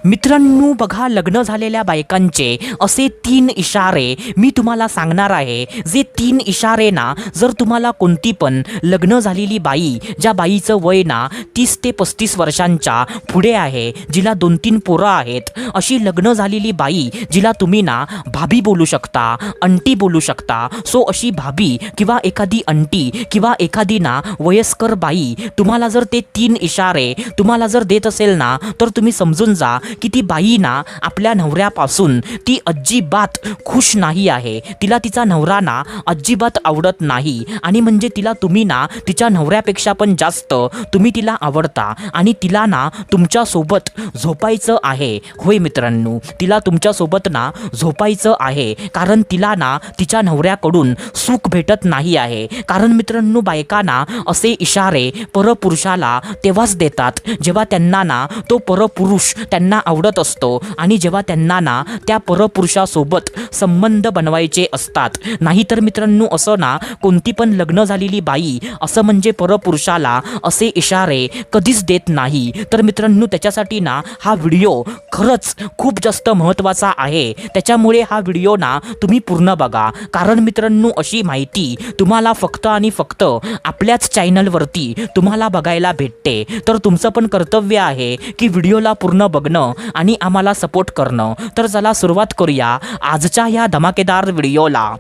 मित्रांनो बघा, लग्न झालेल्या बायकांचे असे 3 इशारे मी तुम्हाला सांगणार आहे. जे 3 इशारे ना, जर तुम्हाला कोणती पण लग्न झालेली बाई, ज्या बाईचं वय ना 30 ते 35 वर्षांच्या पुढे आहे, जिला 2-3 पोरं आहेत, अशी लग्न झालेली बाई जिला तुम्ही ना भाभी बोलू शकता, अंटी बोलू शकता. सो अशी भाभी किंवा एखादी अंटी किंवा एखादी ना वयस्कर बाई तुम्हाला जर ते 3 इशारे तुम्हाला जर देत असेल ना, तर तुम्ही समजून जा की ती बाई ना आपल्या नवऱ्यापासून ती अजिबात खुश नाही आहे. तिला तिचा नवरा ना अजिबात आवडत नाही आणि म्हणजे तिला तुम्ही ना तिच्या नवऱ्यापेक्षा पण जास्त तुम्ही तिला आवडता आणि तिला ना तुमच्या सोबत झोपायचं आहे. होय मित्रांनो, तिला तुमच्या सोबत ना झोपायचं आहे, कारण तिला ना तिच्या नवऱ्याकडून सुख भेटत नाही आहे. कारण मित्रांनो, बायकांना असे इशारे परपुरुषाला तेव्हाच देतात जेव्हा त्यांना ना तो परपुरुष त्यांना आवडत असतो आणि जेव्हा त्यांना ना त्या परपुरुषासोबत संबंध बनवायचे असतात. नाहीतर मित्रांनो, असं ना कोणती पण लग्न झालेली बाई असं म्हणजे परपुरुषाला असे इशारे कधीच देत नाही. तर मित्रांनो, त्याच्यासाठी ना हा व्हिडिओ खरंच खूप जास्त महत्त्वाचा आहे. त्याच्यामुळे हा व्हिडिओ ना तुम्ही पूर्ण बघा, कारण मित्रांनो अशी माहिती तुम्हाला फक्त आणि फक्त आपल्याच चॅनलवरती तुम्हाला बघायला भेटते. तर तुमचं पण कर्तव्य आहे की व्हिडिओला पूर्ण बघणं आणि आम्हाला सपोर्ट करणं. तर चला सुरुवात करूया आजच्या या धमाकेदार व्हिडिओला.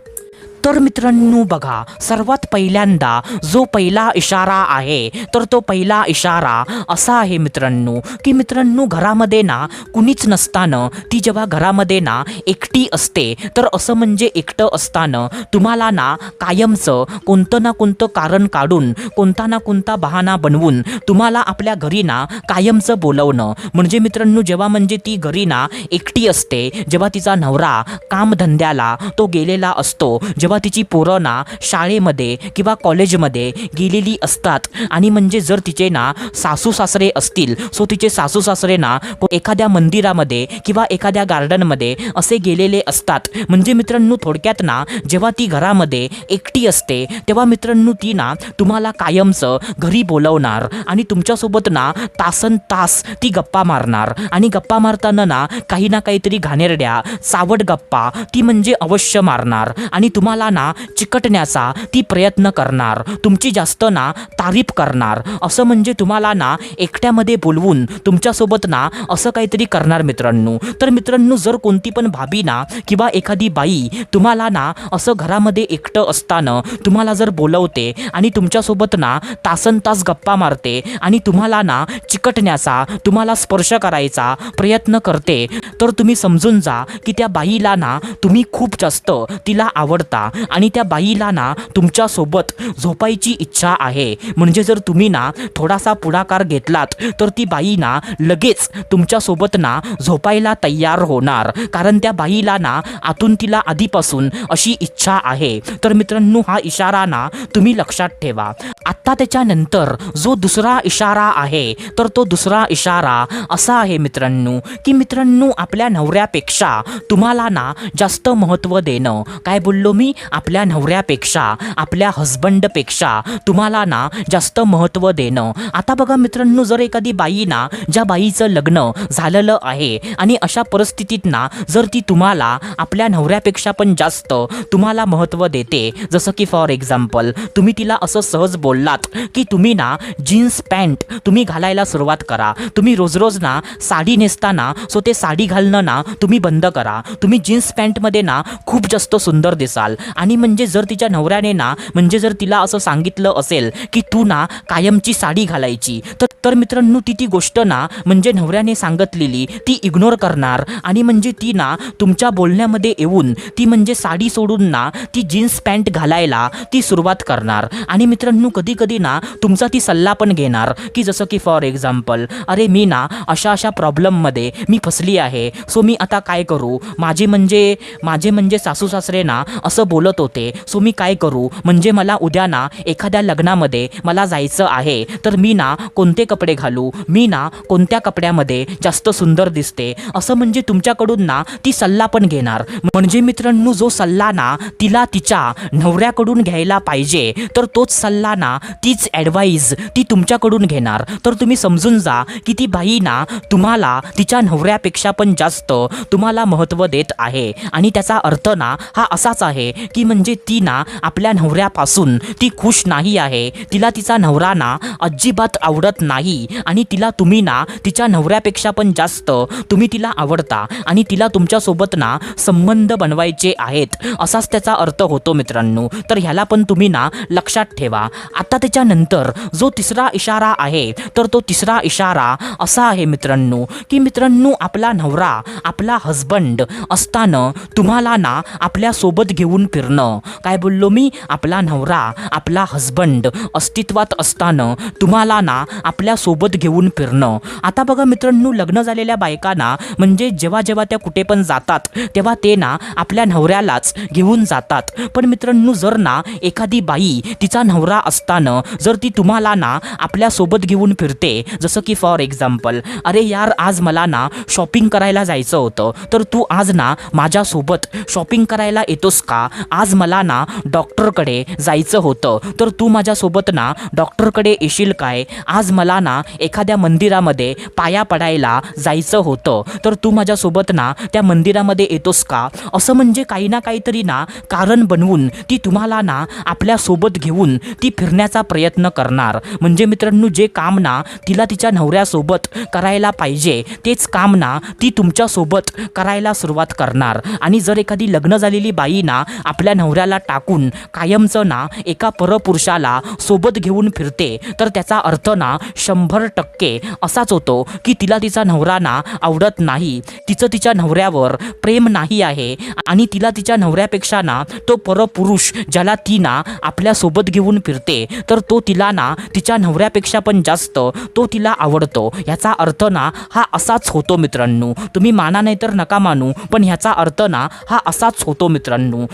तर मित्रांनो बघा, सर्वात पहिल्यांदा जो पहिला इशारा आहे, तर तो पहिला इशारा असा आहे मित्रांनो की मित्रांनो, घरामध्ये ना कुणीच नसताना ती जेव्हा घरामध्ये ना एकटी असते, तर असं म्हणजे एकटं असताना तुम्हाला ना कायमचं कोणतं ना कोणतं कारण काढून, कोणता ना कोणता बहाणा बनवून तुम्हाला आपल्या घरी ना कायमचं बोलवणं. म्हणजे मित्रांनो, जेव्हा म्हणजे ती घरी ना एकटी असते, जेव्हा तिचा नवरा कामधंद्याला तो गेलेला असतो, जेव्हा तिची पोरं ना शाळेमध्ये किंवा कॉलेजमध्ये गेलेली असतात आणि म्हणजे जर तिचे ना सासू सासरे असतील, सो तिचे सासू सासरे ना एखाद्या मंदिरामध्ये किंवा एखाद्या गार्डनमध्ये असे गेलेले असतात. म्हणजे मित्रांनो, थोडक्यात ना जेव्हा ती घरामध्ये एकटी असते, तेव्हा मित्रांनो ती ना तुम्हाला कायमचं घरी बोलवणार आणि तुमच्यासोबत ना तासन तास ती गप्पा मारणार आणि गप्पा मारताना ना काही ना काहीतरी घाणेरड्या चावट गप्पा ती म्हणजे अवश्य मारणार आणि तुम्हाला ना चिकटण्याचा ती प्रयत्न करणार, तुमची जास्त ना तारीफ करणार. असं म्हणजे तुम्हाला ना एकट्यामध्ये बोलवून तुमच्यासोबत ना असं काहीतरी करणार मित्रांनो. तर मित्रांनो, जर कोणती पण भाभी ना किंवा एखादी बाई तुम्हाला ना असं घरामध्ये एकटं असताना तुम्हाला जर बोलवते आणि तुमच्यासोबत ना तासन तास गप्पा मारते आणि तुम्हाला ना चिकटण्याचा, तुम्हाला स्पर्श करायचा प्रयत्न करते, तर तुम्ही समजून जा की त्या बाईला ना तुम्ही खूप जास्त तिला आवडता आणि त्या बाईला ना तुमच्यासोबत झोपायची इच्छा आहे. म्हणजे जर तुम्ही ना थोडासा पुढाकार घेतलात, तर ती बाई ना लगेच तुमच्यासोबत ना झोपायला तयार होणार, कारण त्या बाईला ना आतून तिला आधीपासून अशी इच्छा आहे. तर मित्रांनो, हा इशारा ना तुम्ही लक्षात ठेवा. आता त्याच्यानंतर जो दुसरा इशारा आहे, तर तो दुसरा इशारा असा आहे मित्रांनो की मित्रांनो, आपल्या नवऱ्यापेक्षा तुम्हाला ना जास्त महत्त्व देणं. काय बोललो मी? आपल्या नवऱ्यापेक्षा, आपल्या हजबंडपेक्षा तुम्हाला ना जास्त महत्त्व देणं. आता बघा मित्रांनो, जर एखादी बाई ना, ज्या बाईचं लग्न झालेलं आहे आणि अशा परिस्थितीत ना जर ती तुम्हाला आपल्या नवऱ्यापेक्षा पण जास्त तुम्हाला महत्त्व देते, जसं की फॉर एक्झाम्पल तुम्ही तिला असं सहज बोललात की तुम्ही ना जीन्स पॅन्ट तुम्ही घालायला सुरुवात करा, तुम्ही रोज रोज ना साडी नेसताना सो ते साडी घालणं ना तुम्ही बंद करा, तुम्ही जीन्स पॅन्टमध्ये ना खूप जास्त सुंदर दिसाल. आणि म्हणजे जर तिच्या नवऱ्याने ना म्हणजे जर तिला असं सांगितलं असेल की तू ना कायमची साडी घालायची, तर मित्रांनो ती गोष्ट ना म्हणजे नवऱ्याने सांगितलेली ती इग्नोर करणार आणि म्हणजे ती ना तुमच्या बोलण्यामध्ये येऊन ती म्हणजे साडी सोडून ना ती जीन्स पॅन्ट घालायला ती सुरुवात करणार. आणि मित्रांनो, कधी कधी ना तुमचा ती सल्ला पण घेणार की जसं की फॉर एक्झाम्पल, अरे मी ना अशा प्रॉब्लेममध्ये मी फसली आहे आहे. सो मी आता काय करू, माझे म्हणजे सासू सासरे ना असं बोलत होते. सो मी काय करू, म्हणजे मला उद्या ना एखाद्या लग्नामध्ये मला जायचं आहे, तर मी ना कोणते कपडे घालू, मी ना कोणत्या कपड्यामध्ये जास्त सुंदर दिसते, असं म्हणजे तुमच्याकडून ना ती सल्ला पण घेणार. म्हणजे मित्रांनो, जो सल्ला ना तिला तिच्या नवऱ्याकडून घ्यायला पाहिजे, तर तोच सल्ला ना, तीच ॲडवाईस ती तुमच्याकडून घेणार. तर तुम्ही समजून जा की ती बाई ना तुम्हाला तिच्या नवऱ्यापेक्षा पण जास्त तुम्हाला महत्त्व देत आहे. आणि त्याचा अर्थ ना हा असाच आहे की म्हणजे ती ना आपल्या नवऱ्यापासून ती खुश नाही आहे. तिला तिचा नवरा ना अजिबात आवडत नाही आणि तिला तुम्ही ना तिच्या नवऱ्यापेक्षा पण जास्त तुम्ही तिला आवडता आणि तिला तुमच्यासोबत ना संबंध बनवायचे आहेत, असाच त्याचा अर्थ होतो मित्रांनो. तर ह्याला पण तुम्ही ना लक्षात ठेवा. आता त्याच्यानंतर जो तिसरा इशारा आहे, तर तो तिसरा इशारा असा आहे मित्रांनो की मित्रांनो, आपला नवरा आपला हजबंड असताना तुम्हाला ना आपल्या सोबत घेऊन फिरणं. काय बोललो मी? आपला नवरा आपला हजबंड अस्तित्वात असताना तुम्हाला ना आपल्या सोबत घेऊन फिरणं. आता बघा मित्रांनो, लग्न झालेल्या बायकांना म्हणजे जेव्हा जेव्हा त्या कुठे पण जातात तेव्हा ते ना आपल्या नवऱ्यालाच घेऊन जातात. पण मित्रांनो, जर ना एखादी बाई तिचा नवरा असताना जर ती तुम्हाला ना आपल्या सोबत घेऊन फिरते, जसं की फॉर एक्झाम्पल, अरे यार आज मला ना शॉपिंग करायला जायचं होतं, तर तू आज ना माझ्यासोबत शॉपिंग करायला येतोस का? आज मला ना डॉक्टरकडे जायचं होतं, तर तू माझ्यासोबत ना डॉक्टरकडे येशील काय? आज मला ना एखाद्या मंदिरामध्ये पाया पडायला जायचं होतं, तर तू माझ्यासोबत ना त्या मंदिरामध्ये येतोस का? असं म्हणजे काही ना काहीतरी ना कारण बनवून ती तुम्हाला ना आपल्यासोबत घेऊन ती फिरण्याचा प्रयत्न करणार. म्हणजे मित्रांनो, जे काम ना तिला तिच्या नवऱ्यासोबत करायला पाहिजे तेच काम ना ती तुमच्यासोबत करायला सुरुवात करणार. आणि जर एखादी लग्न झालेली बाई ना आपल्या नवऱ्याला टाकून कायमचं ना एका परपुरुषाला सोबत घेऊन फिरते, तर त्याचा अर्थ ना 100% असाच होतो की तिला तिचा नवरा ना आवडत नाही, तिचं तिच्या नवऱ्यावर प्रेम नाही आहे आणि तिला तिच्या नवऱ्यापेक्षा ना तो परपुरुष ज्याला ती ना आपल्यासोबत घेऊन फिरते, तर तो तिला ना तिच्या नवऱ्यापेक्षा पण जास्त तो तिला आवडतो. याचा अर्थ ना हा असाच होतो मित्रांनो. तुम्ही माना नाही तर नका मानू, पण ह्याचा अर्थ ना हा असाच होतो मित्रांनो.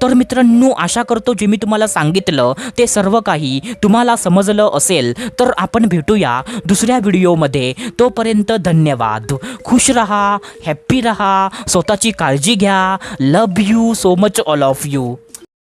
तर मित्रांनो, आशा करतो जे मी तुम्हाला सांगितलं ते सर्व काही तुम्हाला समजलं असेल. तर आपण भेटूया दुसऱ्या व्हिडिओमध्ये. तोपर्यंत धन्यवाद. खुश रहा, हॅप्पी रहा, स्वतःची काळजी घ्या. Love you so much all of you.